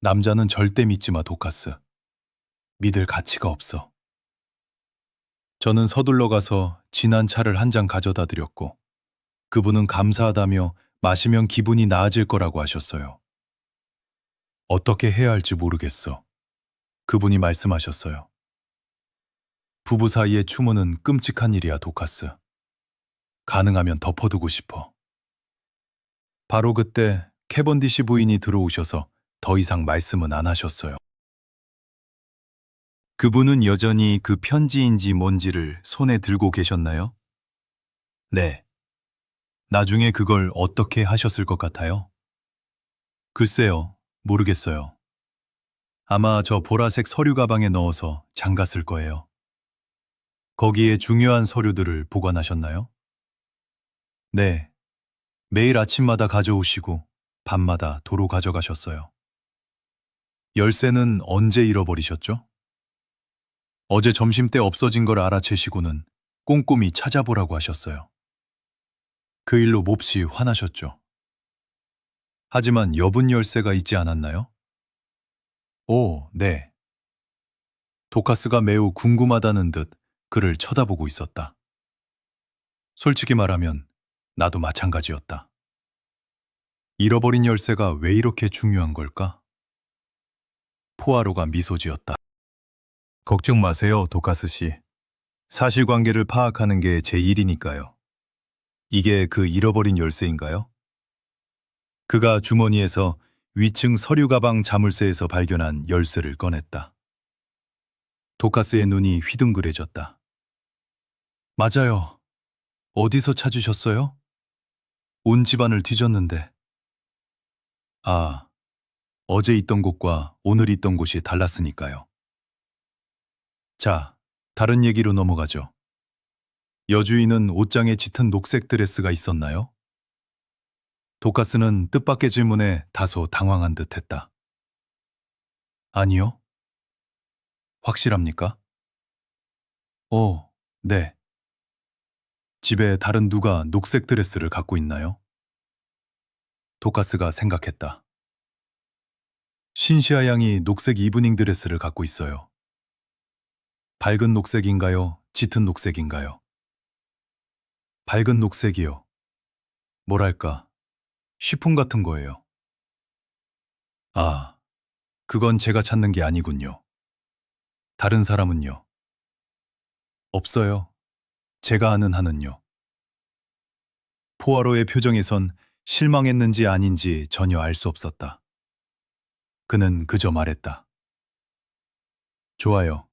남자는 절대 믿지 마, 도카스. 믿을 가치가 없어. 저는 서둘러 가서 진한 차를 한 잔 가져다 드렸고 그분은 감사하다며 마시면 기분이 나아질 거라고 하셨어요. 어떻게 해야 할지 모르겠어. 그분이 말씀하셨어요. 부부 사이의 추모는 끔찍한 일이야, 도카스. 가능하면 덮어두고 싶어. 바로 그때 캐번디시 부인이 들어오셔서 더 이상 말씀은 안 하셨어요. 그분은 여전히 그 편지인지 뭔지를 손에 들고 계셨나요? 네. 나중에 그걸 어떻게 하셨을 것 같아요? 글쎄요, 모르겠어요. 아마 저 보라색 서류 가방에 넣어서 잠갔을 거예요. 거기에 중요한 서류들을 보관하셨나요? 네. 매일 아침마다 가져오시고 밤마다 도로 가져가셨어요. 열쇠는 언제 잃어버리셨죠? 어제 점심때 없어진 걸 알아채시고는 꼼꼼히 찾아보라고 하셨어요. 그 일로 몹시 화나셨죠. 하지만 여분 열쇠가 있지 않았나요? 오, 네. 도카스가 매우 궁금하다는 듯 그를 쳐다보고 있었다. 솔직히 말하면 나도 마찬가지였다. 잃어버린 열쇠가 왜 이렇게 중요한 걸까? 포아로가 미소 지었다. 걱정 마세요, 도카스 씨. 사실관계를 파악하는 게 제 일이니까요. 이게 그 잃어버린 열쇠인가요? 그가 주머니에서 위층 서류 가방 자물쇠에서 발견한 열쇠를 꺼냈다. 도카스의 눈이 휘둥그레졌다. 맞아요. 어디서 찾으셨어요? 온 집안을 뒤졌는데. 아, 어제 있던 곳과 오늘 있던 곳이 달랐으니까요. 자, 다른 얘기로 넘어가죠. 여주인은 옷장에 짙은 녹색 드레스가 있었나요? 도카스는 뜻밖의 질문에 다소 당황한 듯했다. 아니요. 확실합니까? 네. 집에 다른 누가 녹색 드레스를 갖고 있나요? 도카스가 생각했다. 신시아 양이 녹색 이브닝 드레스를 갖고 있어요. 밝은 녹색인가요? 짙은 녹색인가요? 밝은 녹색이요. 뭐랄까, 쉬폰 같은 거예요. 아, 그건 제가 찾는 게 아니군요. 다른 사람은요? 없어요. 제가 아는 한은요. 포아로의 표정에선 실망했는지 아닌지 전혀 알 수 없었다. 그는 그저 말했다. 좋아요.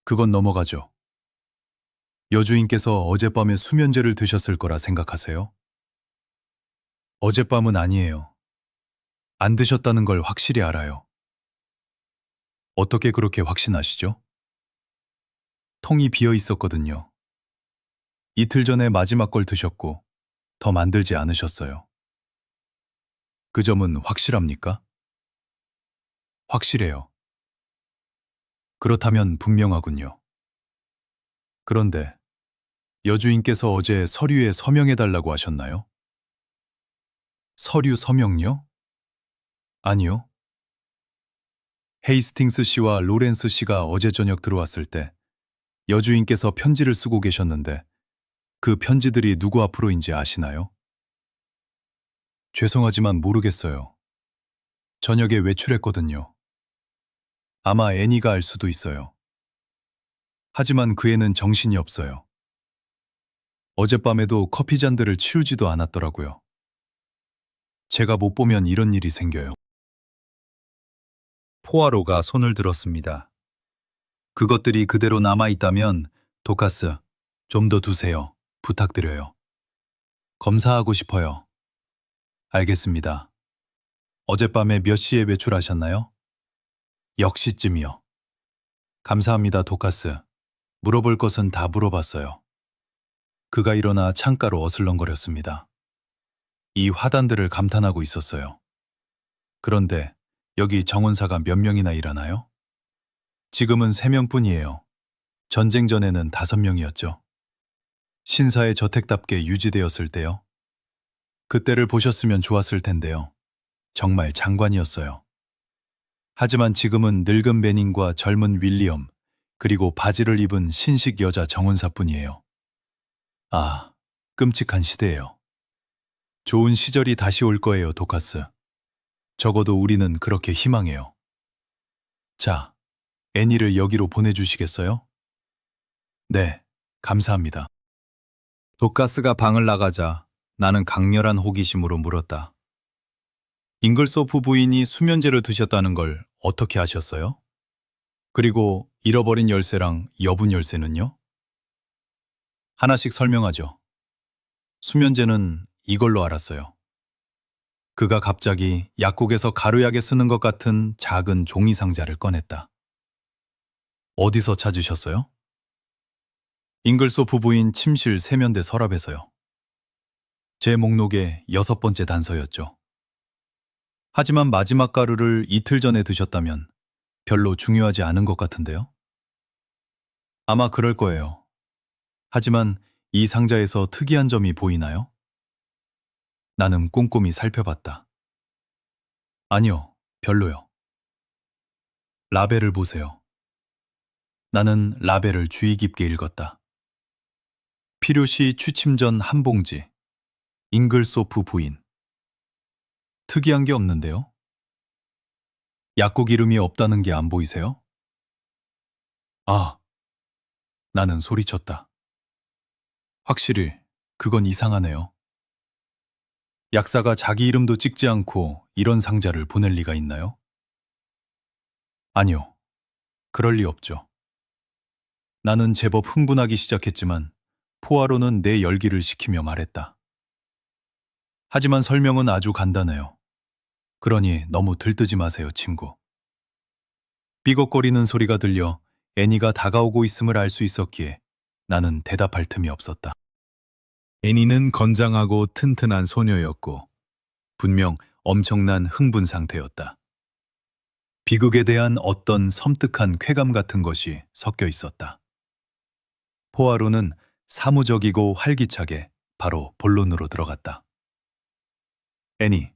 그건 넘어가죠. 여주인께서 어젯밤에 수면제를 드셨을 거라 생각하세요? 어젯밤은 아니에요. 안 드셨다는 걸 확실히 알아요. 어떻게 그렇게 확신하시죠? 통이 비어 있었거든요. 이틀 전에 마지막 걸 드셨고 더 만들지 않으셨어요. 그 점은 확실합니까? 확실해요. 그렇다면 분명하군요. 그런데 여주인께서 어제 서류에 서명해달라고 하셨나요? 서류 서명요? 아니요. 헤이스팅스 씨와 로렌스 씨가 어제 저녁 들어왔을 때 여주인께서 편지를 쓰고 계셨는데 그 편지들이 누구 앞으로인지 아시나요? 죄송하지만 모르겠어요. 저녁에 외출했거든요. 아마 애니가 알 수도 있어요. 하지만 그 애는 정신이 없어요. 어젯밤에도 커피 잔들을 치우지도 않았더라고요. 제가 못 보면 이런 일이 생겨요. 포아로가 손을 들었습니다. 그것들이 그대로 남아있다면 도카스, 좀 더 두세요. 부탁드려요. 검사하고 싶어요. 알겠습니다. 어젯밤에 몇 시에 외출하셨나요? 역시쯤이요. 감사합니다, 도카스. 물어볼 것은 다 물어봤어요. 그가 일어나 창가로 어슬렁거렸습니다. 이 화단들을 감탄하고 있었어요. 그런데 여기 정원사가 몇 명이나 일하나요? 지금은 3명뿐이에요. 전쟁 전에는 5명이었죠. 신사의 저택답게 유지되었을 때요. 그때를 보셨으면 좋았을 텐데요. 정말 장관이었어요. 하지만 지금은 늙은 베닝과 젊은 윌리엄, 그리고 바지를 입은 신식 여자 정원사뿐이에요. 아, 끔찍한 시대예요. 좋은 시절이 다시 올 거예요, 도카스. 적어도 우리는 그렇게 희망해요. 자, 애니를 여기로 보내주시겠어요? 네, 감사합니다. 도카스가 방을 나가자 나는 강렬한 호기심으로 물었다. 잉글소프 부인이 수면제를 드셨다는 걸 어떻게 아셨어요? 그리고 잃어버린 열쇠랑 여분 열쇠는요? 하나씩 설명하죠. 수면제는 이걸로 알았어요. 그가 갑자기 약국에서 가루약에 쓰는 것 같은 작은 종이 상자를 꺼냈다. 어디서 찾으셨어요? 잉글소프 부인 침실 세면대 서랍에서요. 제 목록의 6번째 단서였죠. 하지만 마지막 가루를 이틀 전에 드셨다면 별로 중요하지 않은 것 같은데요? 아마 그럴 거예요. 하지만 이 상자에서 특이한 점이 보이나요? 나는 꼼꼼히 살펴봤다. 아니요, 별로요. 라벨을 보세요. 나는 라벨을 주의 깊게 읽었다. 필요시 취침 전 한 봉지. 잉글소프 부인. 특이한 게 없는데요? 약국 이름이 없다는 게 안 보이세요? 아, 나는 소리쳤다. 확실히 그건 이상하네요. 약사가 자기 이름도 찍지 않고 이런 상자를 보낼 리가 있나요? 아니요, 그럴 리 없죠. 나는 제법 흥분하기 시작했지만 포아로는 내 열기를 식히며 말했다. 하지만 설명은 아주 간단해요. 그러니 너무 들뜨지 마세요, 친구. 삐걱거리는 소리가 들려 애니가 다가오고 있음을 알 수 있었기에 나는 대답할 틈이 없었다. 애니는 건장하고 튼튼한 소녀였고 분명 엄청난 흥분 상태였다. 비극에 대한 어떤 섬뜩한 쾌감 같은 것이 섞여 있었다. 포아로는 사무적이고 활기차게 바로 본론으로 들어갔다. 애니,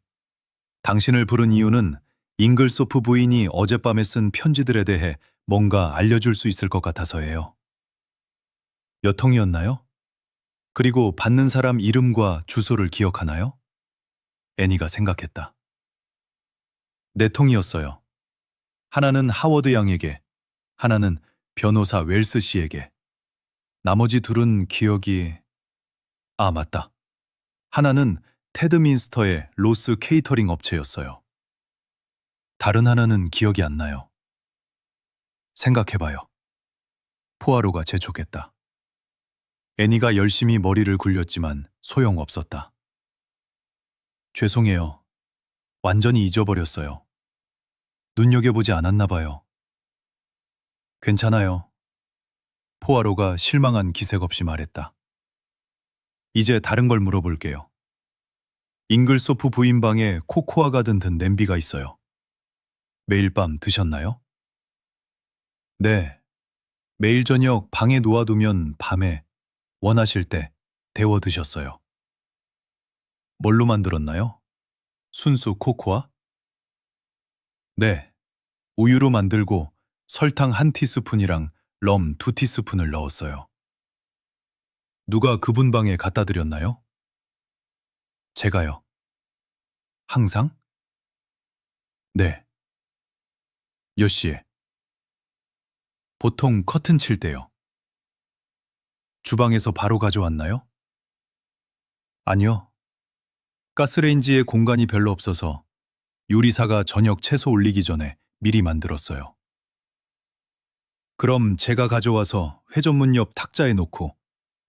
당신을 부른 이유는 잉글소프 부인이 어젯밤에 쓴 편지들에 대해 뭔가 알려줄 수 있을 것 같아서예요. 몇 통이었나요? 그리고 받는 사람 이름과 주소를 기억하나요? 애니가 생각했다. 4통이었어요. 하나는 하워드 양에게, 하나는 변호사 웰스 씨에게. 나머지 둘은 기억이... 아, 맞다. 하나는 테드민스터의 로스 케이터링 업체였어요. 다른 하나는 기억이 안 나요. 생각해봐요. 포아로가 재촉했다. 애니가 열심히 머리를 굴렸지만 소용없었다. 죄송해요. 완전히 잊어버렸어요. 눈여겨보지 않았나 봐요. 괜찮아요. 포아로가 실망한 기색 없이 말했다. 이제 다른 걸 물어볼게요. 잉글소프 부인 방에 코코아가 든 냄비가 있어요. 매일 밤 드셨나요? 네. 매일 저녁 방에 놓아두면 밤에 원하실 때 데워 드셨어요. 뭘로 만들었나요? 순수 코코아? 네. 우유로 만들고 설탕 1티스푼이랑 럼 2티스푼을 넣었어요. 누가 그분 방에 갖다 드렸나요? 제가요. 항상? 네. 몇 시에? 보통 커튼 칠 때요. 주방에서 바로 가져왔나요? 아니요. 가스레인지에 공간이 별로 없어서 요리사가 저녁 채소 올리기 전에 미리 만들었어요. 그럼 제가 가져와서 회전문 옆 탁자에 놓고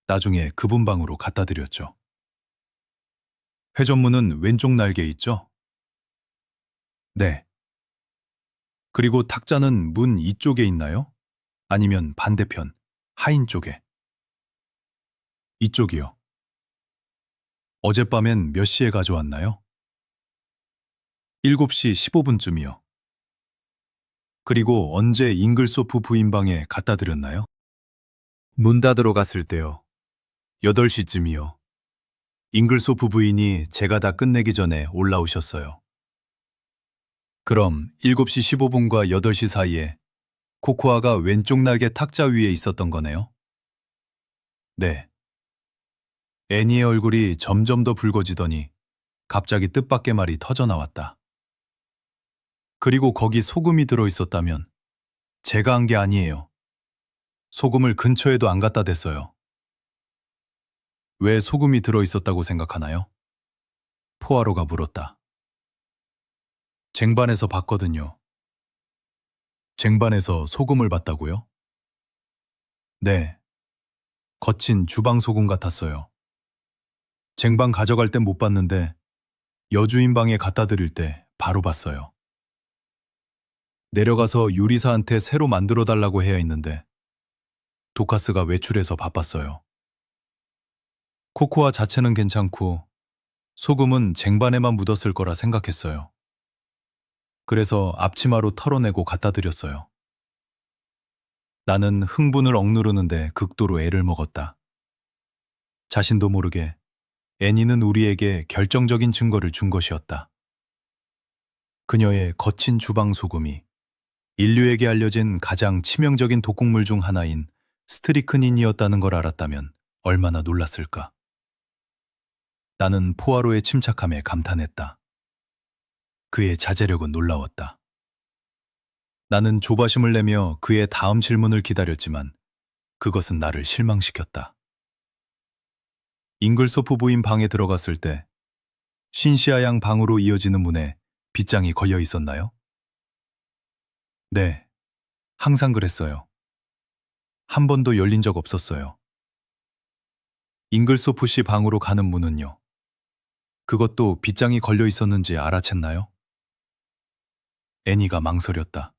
나중에 그분 방으로 갖다 드렸죠. 회전문은 왼쪽 날개에 있죠? 네. 그리고 탁자는 문 이쪽에 있나요? 아니면 반대편, 하인 쪽에? 이쪽이요. 어젯밤엔 몇 시에 가져왔나요? 7시 15분쯤이요. 그리고 언제 잉글소프 부인 방에 갖다 드렸나요? 문 닫으러 갔을 때요. 8시쯤이요. 잉글소프 부인이 제가 다 끝내기 전에 올라오셨어요. 그럼 7시 15분과 8시 사이에 코코아가 왼쪽 날개 탁자 위에 있었던 거네요? 네. 애니의 얼굴이 점점 더 붉어지더니 갑자기 뜻밖의 말이 터져 나왔다. 그리고 거기 소금이 들어있었다면 제가 한 게 아니에요. 소금을 근처에도 안 갖다 댔어요. 왜 소금이 들어있었다고 생각하나요? 포아로가 물었다. 쟁반에서 봤거든요. 쟁반에서 소금을 봤다고요? 네. 거친 주방 소금 같았어요. 쟁반 가져갈 땐 못 봤는데 여주인 방에 갖다 드릴 때 바로 봤어요. 내려가서 요리사한테 새로 만들어 달라고 해야 했는데 도카스가 외출해서 바빴어요. 코코아 자체는 괜찮고 소금은 쟁반에만 묻었을 거라 생각했어요. 그래서 앞치마로 털어내고 갖다 드렸어요. 나는 흥분을 억누르는데 극도로 애를 먹었다. 자신도 모르게 애니는 우리에게 결정적인 증거를 준 것이었다. 그녀의 거친 주방 소금이 인류에게 알려진 가장 치명적인 독극물 중 하나인 스트리크닌이었다는 걸 알았다면 얼마나 놀랐을까. 나는 포아로의 침착함에 감탄했다. 그의 자제력은 놀라웠다. 나는 조바심을 내며 그의 다음 질문을 기다렸지만 그것은 나를 실망시켰다. 잉글소프 부인 방에 들어갔을 때 신시아 양 방으로 이어지는 문에 빗장이 걸려 있었나요? 네, 항상 그랬어요. 한 번도 열린 적 없었어요. 잉글소프 씨 방으로 가는 문은요? 그것도 빗장이 걸려 있었는지 알아챘나요? 애니가 망설였다.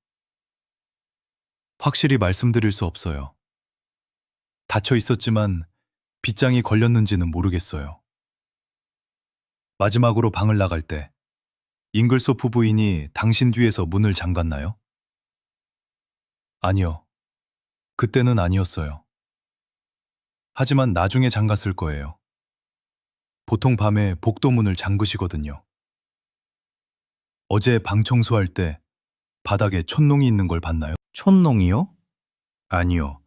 확실히 말씀드릴 수 없어요. 닫혀 있었지만 빗장이 걸렸는지는 모르겠어요. 마지막으로 방을 나갈 때 잉글소프 부인이 당신 뒤에서 문을 잠갔나요? 아니요. 그때는 아니었어요. 하지만 나중에 잠갔을 거예요. 보통 밤에 복도문을 잠그시거든요. 어제 방 청소할 때 바닥에 촛농이 있는 걸 봤나요? 촛농이요? 아니요.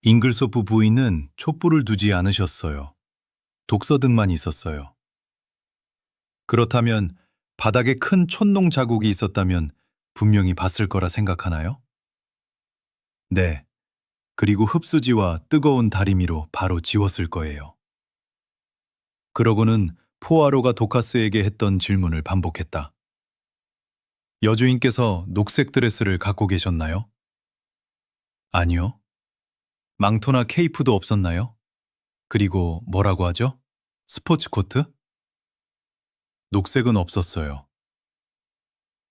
잉글소프 부인은 촛불을 두지 않으셨어요. 독서등만 있었어요. 그렇다면 바닥에 큰 촛농 자국이 있었다면 분명히 봤을 거라 생각하나요? 네. 그리고 흡수지와 뜨거운 다리미로 바로 지웠을 거예요. 그러고는 포아로가 도카스에게 했던 질문을 반복했다. 여주인께서 녹색 드레스를 갖고 계셨나요? 아니요. 망토나 케이프도 없었나요? 그리고 뭐라고 하죠? 스포츠 코트? 녹색은 없었어요.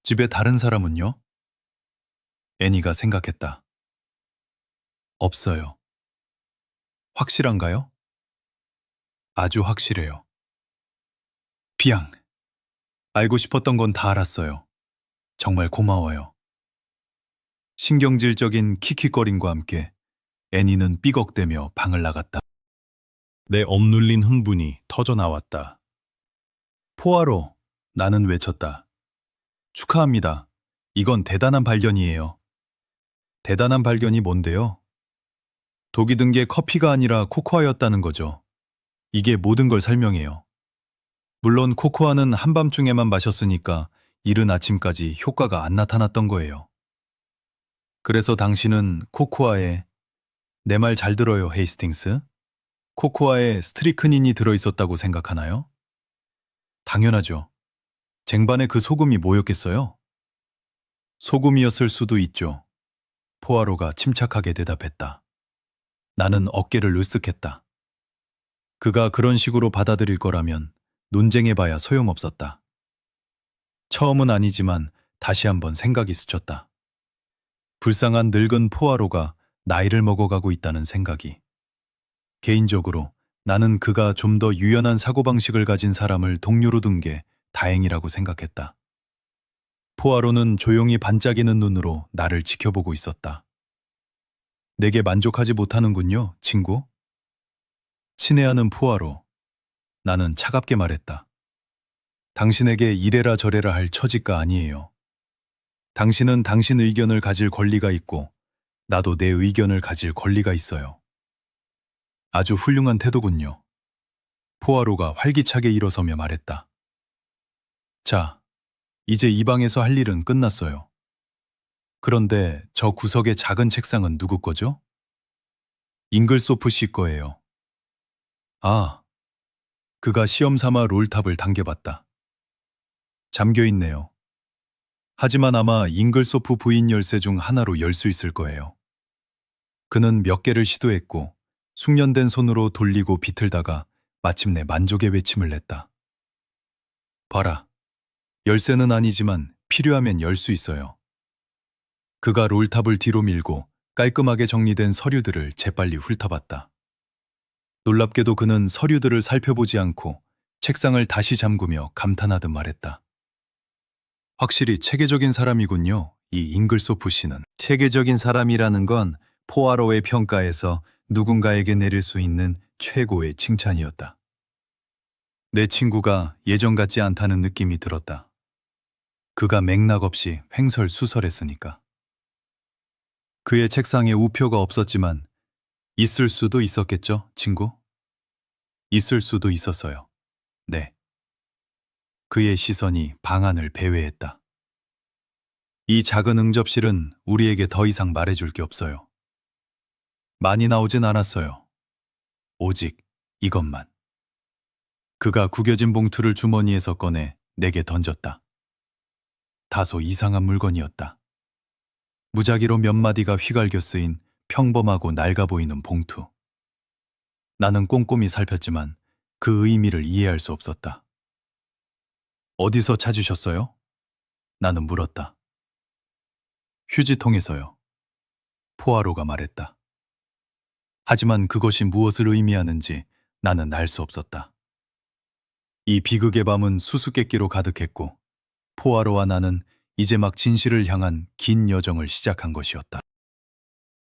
집에 다른 사람은요? 애니가 생각했다. 없어요. 확실한가요? 아주 확실해요. 비앙. 알고 싶었던 건 다 알았어요. 정말 고마워요. 신경질적인 킥킥거림과 함께 애니는 삐걱대며 방을 나갔다. 내 억눌린 흥분이 터져나왔다. 포아로, 나는 외쳤다. 축하합니다. 이건 대단한 발견이에요. 대단한 발견이 뭔데요? 독이 든 게 커피가 아니라 코코아였다는 거죠. 이게 모든 걸 설명해요. 물론 코코아는 한밤중에만 마셨으니까 이른 아침까지 효과가 안 나타났던 거예요. 그래서 당신은 코코아에, 내 말 잘 들어요, 헤이스팅스. 코코아에 스트리크닌이 들어있었다고 생각하나요? 당연하죠. 쟁반에 그 소금이 뭐였겠어요? 소금이었을 수도 있죠. 포아로가 침착하게 대답했다. 나는 어깨를 으쓱했다. 그가 그런 식으로 받아들일 거라면 논쟁해봐야 소용없었다. 처음은 아니지만 다시 한번 생각이 스쳤다. 불쌍한 늙은 포아로가 나이를 먹어가고 있다는 생각이. 개인적으로 나는 그가 좀 더 유연한 사고방식을 가진 사람을 동료로 둔 게 다행이라고 생각했다. 포아로는 조용히 반짝이는 눈으로 나를 지켜보고 있었다. 내게 만족하지 못하는군요, 친구. 친애하는 포아로. 나는 차갑게 말했다. 당신에게 이래라 저래라 할 처지가 아니에요. 당신은 당신 의견을 가질 권리가 있고 나도 내 의견을 가질 권리가 있어요. 아주 훌륭한 태도군요. 포아로가 활기차게 일어서며 말했다. 자, 이제 이 방에서 할 일은 끝났어요. 그런데 저 구석의 작은 책상은 누구 거죠? 잉글소프 씨 거예요. 아, 그가 시험 삼아 롤탑을 당겨봤다. 잠겨있네요. 하지만 아마 잉글소프 부인 열쇠 중 하나로 열 수 있을 거예요. 그는 몇 개를 시도했고 숙련된 손으로 돌리고 비틀다가 마침내 만족의 외침을 냈다. 봐라. 열쇠는 아니지만 필요하면 열 수 있어요. 그가 롤탑을 뒤로 밀고 깔끔하게 정리된 서류들을 재빨리 훑어봤다. 놀랍게도 그는 서류들을 살펴보지 않고 책상을 다시 잠그며 감탄하듯 말했다. 확실히 체계적인 사람이군요, 이 잉글소프 씨는. 체계적인 사람이라는 건 포아로의 평가에서 누군가에게 내릴 수 있는 최고의 칭찬이었다. 내 친구가 예전 같지 않다는 느낌이 들었다. 그가 맥락 없이 횡설수설했으니까. 그의 책상에 우표가 없었지만 있을 수도 있었겠죠, 친구? 있을 수도 있었어요. 네. 그의 시선이 방안을 배회했다. 이 작은 응접실은 우리에게 더 이상 말해줄 게 없어요. 많이 나오진 않았어요. 오직 이것만. 그가 구겨진 봉투를 주머니에서 꺼내 내게 던졌다. 다소 이상한 물건이었다. 무작위로 몇 마디가 휘갈겨 쓰인 평범하고 낡아 보이는 봉투. 나는 꼼꼼히 살폈지만 그 의미를 이해할 수 없었다. 어디서 찾으셨어요? 나는 물었다. 휴지통에서요. 포아로가 말했다. 하지만 그것이 무엇을 의미하는지 나는 알 수 없었다. 이 비극의 밤은 수수께끼로 가득했고 포아로와 나는 이제 막 진실을 향한 긴 여정을 시작한 것이었다.